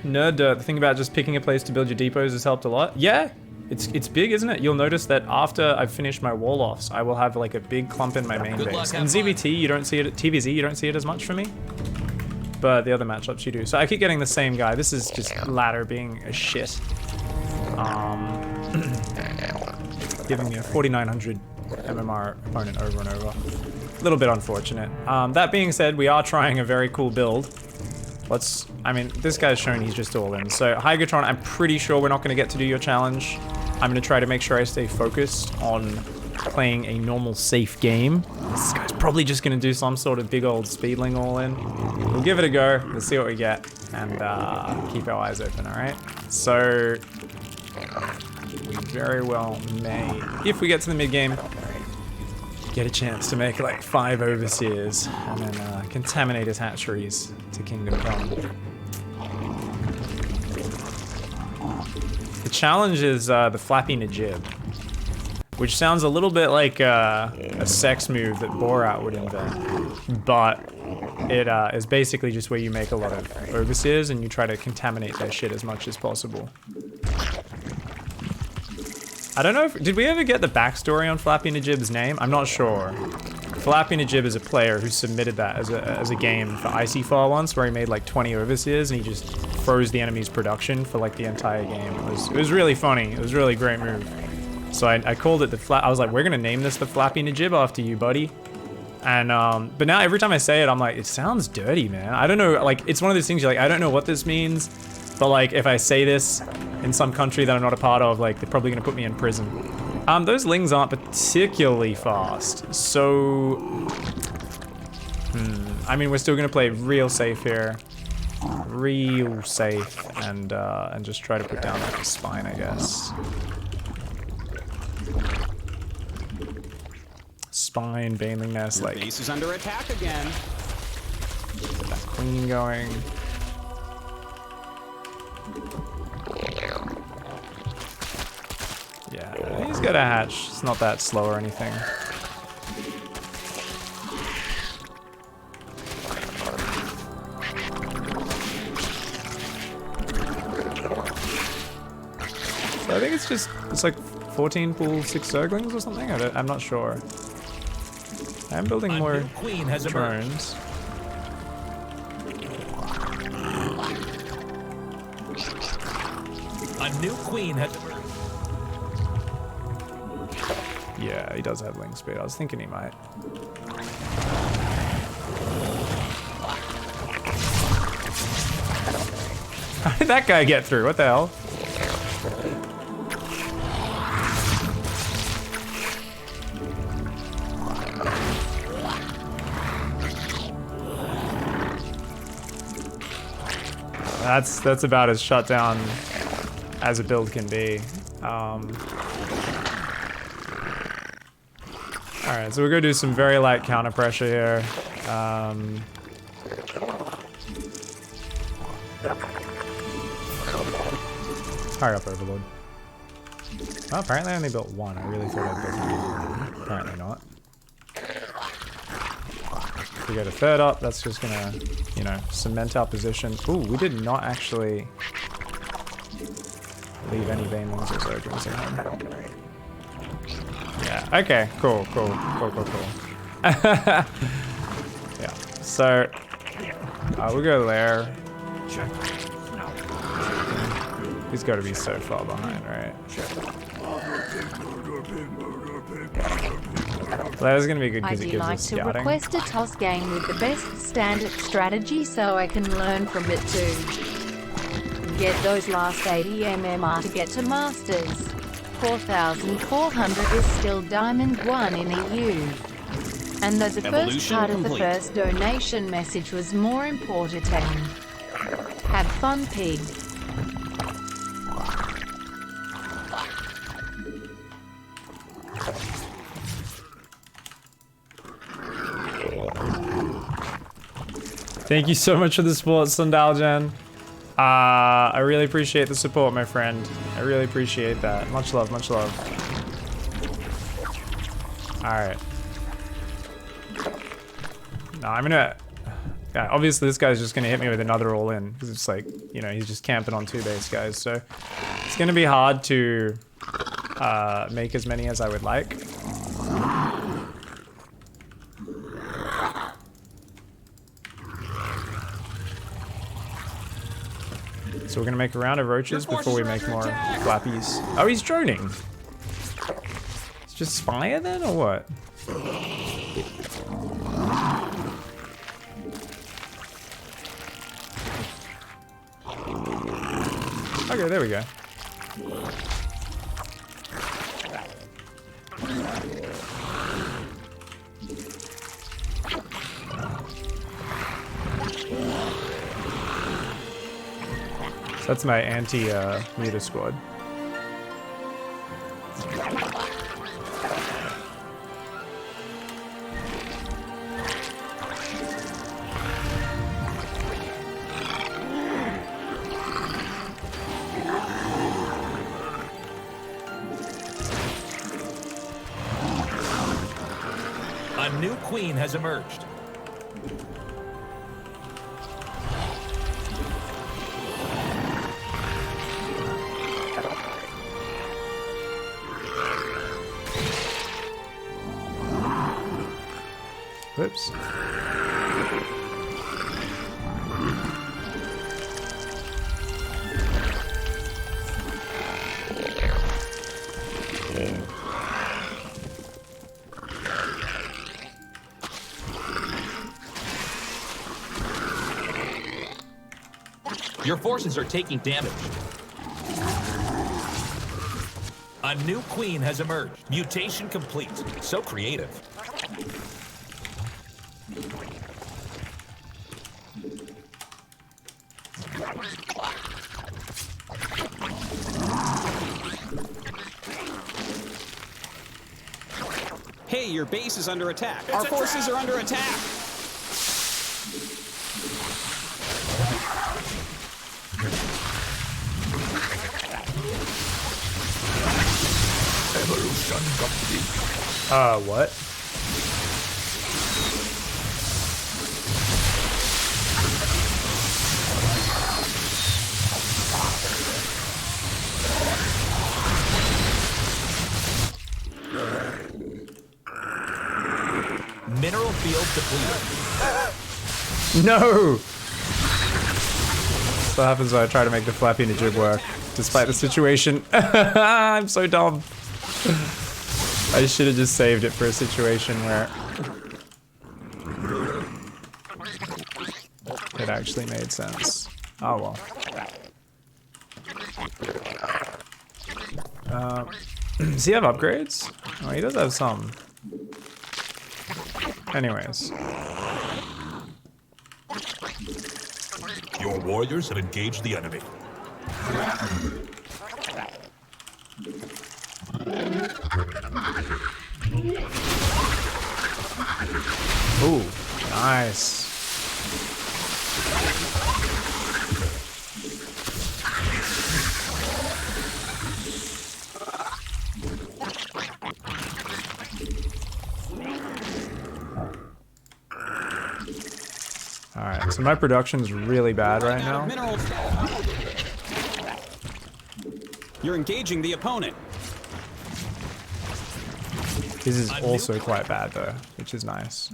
Nerd Dirt, the thing about just picking a place to build your depots has helped a lot. Yeah, it's big, isn't it? You'll notice that after I've finished my wall offs, I will have like a big clump in my main base. In ZvT, you don't see it. TvZ, you don't see it as much for me. But the other matchups you do. So I keep getting the same guy. This is just ladder being a shit. Giving me a 4900 MMR opponent over and over. A little bit unfortunate. That being said, we are trying a very cool build. I mean, this guy's shown he's just all in. So, Hygatron, I'm pretty sure we're not going to get to do your challenge. I'm going to try to make sure I stay focused on playing a normal, safe game. This guy's probably just going to do some sort of big old speedling all in. We'll give it a go. Let's see what we get. And keep our eyes open, alright? So, we very well may, if we get to the mid-game, get a chance to make like 5 overseers and then contaminate his hatcheries to Kingdom Come. The challenge is the Flappy Najib, which sounds a little bit like a sex move that Borat would invent, but it is basically just where you make a lot of overseers and you try to contaminate their shit as much as possible. I don't know if, did we ever get the backstory on Flappy Najib's name? I'm not sure. Flappy Najib is a player who submitted that as a game for Icyfall once, where he made like 20 overseers and he just froze the enemy's production for like the entire game. It was really funny. It was a really great move. So I called it I was like, we're gonna name this the Flappy Najib after you, buddy. And but now every time I say it, I'm like, it sounds dirty, man. I don't know, like it's one of those things you're like, I don't know what this means, but like if I say this in some country that I'm not a part of, like they're probably gonna put me in prison. Those lings aren't particularly fast, so I mean we're still gonna play real safe here, real safe, and just try to put down like a spine, I guess. Spine, Baneling Nest, like base is under attack again. Get that queen going. Yeah, he's got a hatch. It's not that slow or anything. So I think it's like 14 pool 6 Zerglings or something. I'm not sure. I'm building more drones. A new queen has emerged. Yeah, he does have ling speed. I was thinking he might. How did that guy get through? What the hell? That's about as shut down as a build can be. Alright, so we're gonna do some very light counter pressure here. Hurry up, Overlord. Oh, apparently I only built one. I really thought I built two. Apparently not. If we get a third up, that's just gonna, you know, cement our position. Ooh, we did not actually leave any Banelings or Zerglings at home. Yeah, okay, cool. Yeah, so we'll go there. He's got to be so far behind, right? Well, that is going to be good because it gives us scouting. I'd like to request a toss game with the best standard strategy so I can learn from it too. Get those last 80 MMR to get to Masters. 4,400 is still Diamond 1 in EU. And though the first part of the first donation message was more important, have fun, pig. Thank you so much for the support, Sundaljan. I really appreciate the support, my friend. I really appreciate that. Much love, much love. Alright. No, I'm gonna Yeah, obviously this guy's just gonna hit me with another all-in, because it's like, you know, he's just camping on 2 base guys, so it's gonna be hard to make as many as I would like. So we're gonna make a round of roaches before we make more flappies. Oh, he's droning. It's just fire then, or what? Okay, there we go. So that's my anti-muta squad. A new queen has emerged. Whoops. Your forces are taking damage. A new queen has emerged. Mutation complete. So creative. Hey, your base is under attack. Our forces are under attack. Evolution complete. What? Mineral field depleted. No! That's what happens when I try to make the flappy ninja work, despite the situation. I'm so dumb. I should have just saved it for a situation where it actually made sense. Oh well. Does he have upgrades? Oh, he does have some. Anyways. Your warriors have engaged the enemy. Ooh, nice. Alright, so my production's really bad right now. You're engaging the opponent. This is also quite bad though, which is nice.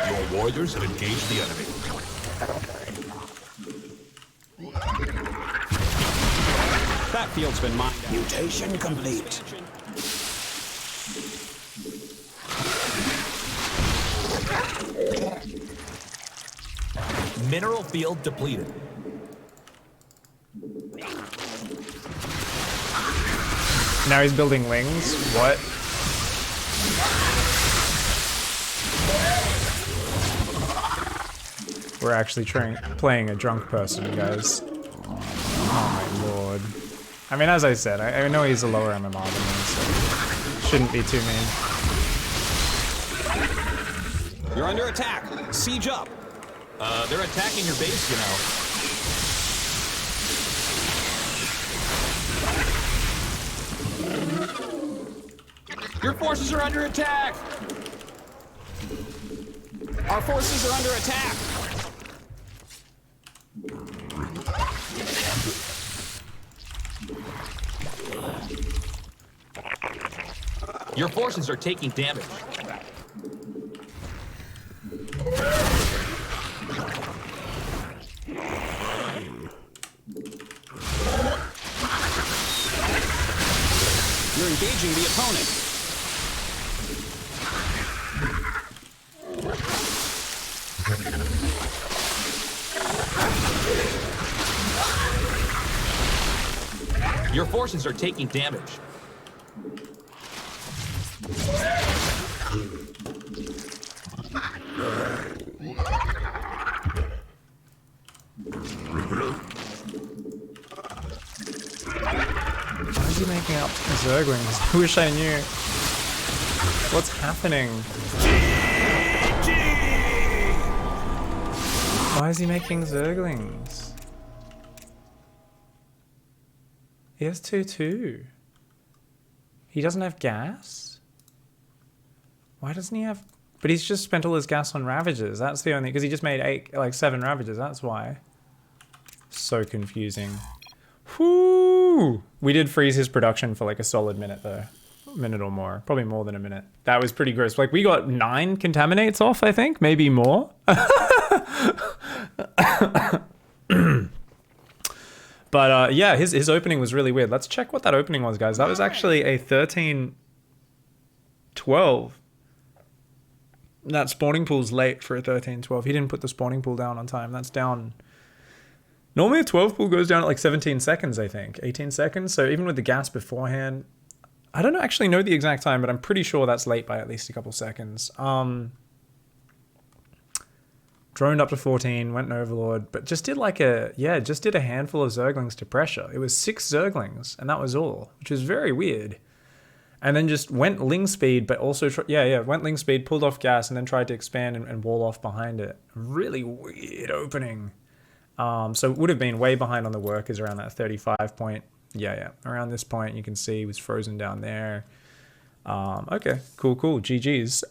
Your warriors have engaged the enemy. That field's been mined out. Mutation complete. Mineral field depleted. Now he's building wings. What? We're actually playing a drunk person, guys. Oh my lord. I mean, as I said, I know he's a lower MMR than me, so shouldn't be too mean. You're under attack. Siege up. They're attacking your base, you know. Your forces are under attack! Our forces are under attack! Your forces are taking damage. You're engaging the opponent. Your forces are taking damage. Why is he making up Zerglings? I wish I knew. What's happening? Why is he making Zerglings? He has 2-2. He doesn't have gas? Why doesn't he have... But he's just spent all his gas on Ravagers. That's the only... Because he just made 7 Ravagers. That's why. So confusing. Whoo! We did freeze his production for like a solid minute though. A minute or more. Probably more than a minute. That was pretty gross. Like we got 9 contaminates off, I think. Maybe more. But yeah, his opening was really weird. Let's check what that opening was, guys. That was actually a 13-12. That spawning pool's late for a 13-12. He didn't put the spawning pool down on time. That's down... Normally a 12 pool goes down at like 17 seconds, I think. 18 seconds. So even with the gas beforehand... I don't actually know the exact time, but I'm pretty sure that's late by at least a couple seconds. Droned up to 14, went in Overlord, but just did like a... Yeah, just did a handful of Zerglings to pressure. It was 6 Zerglings, and that was all. Which was very weird. And then just went Ling speed, but also... went Ling speed, pulled off gas, and then tried to expand and wall off behind it. Really weird opening. So it would have been way behind on the workers around that 35 point. Yeah. Around this point, you can see he was frozen down there. Okay, cool. GG's.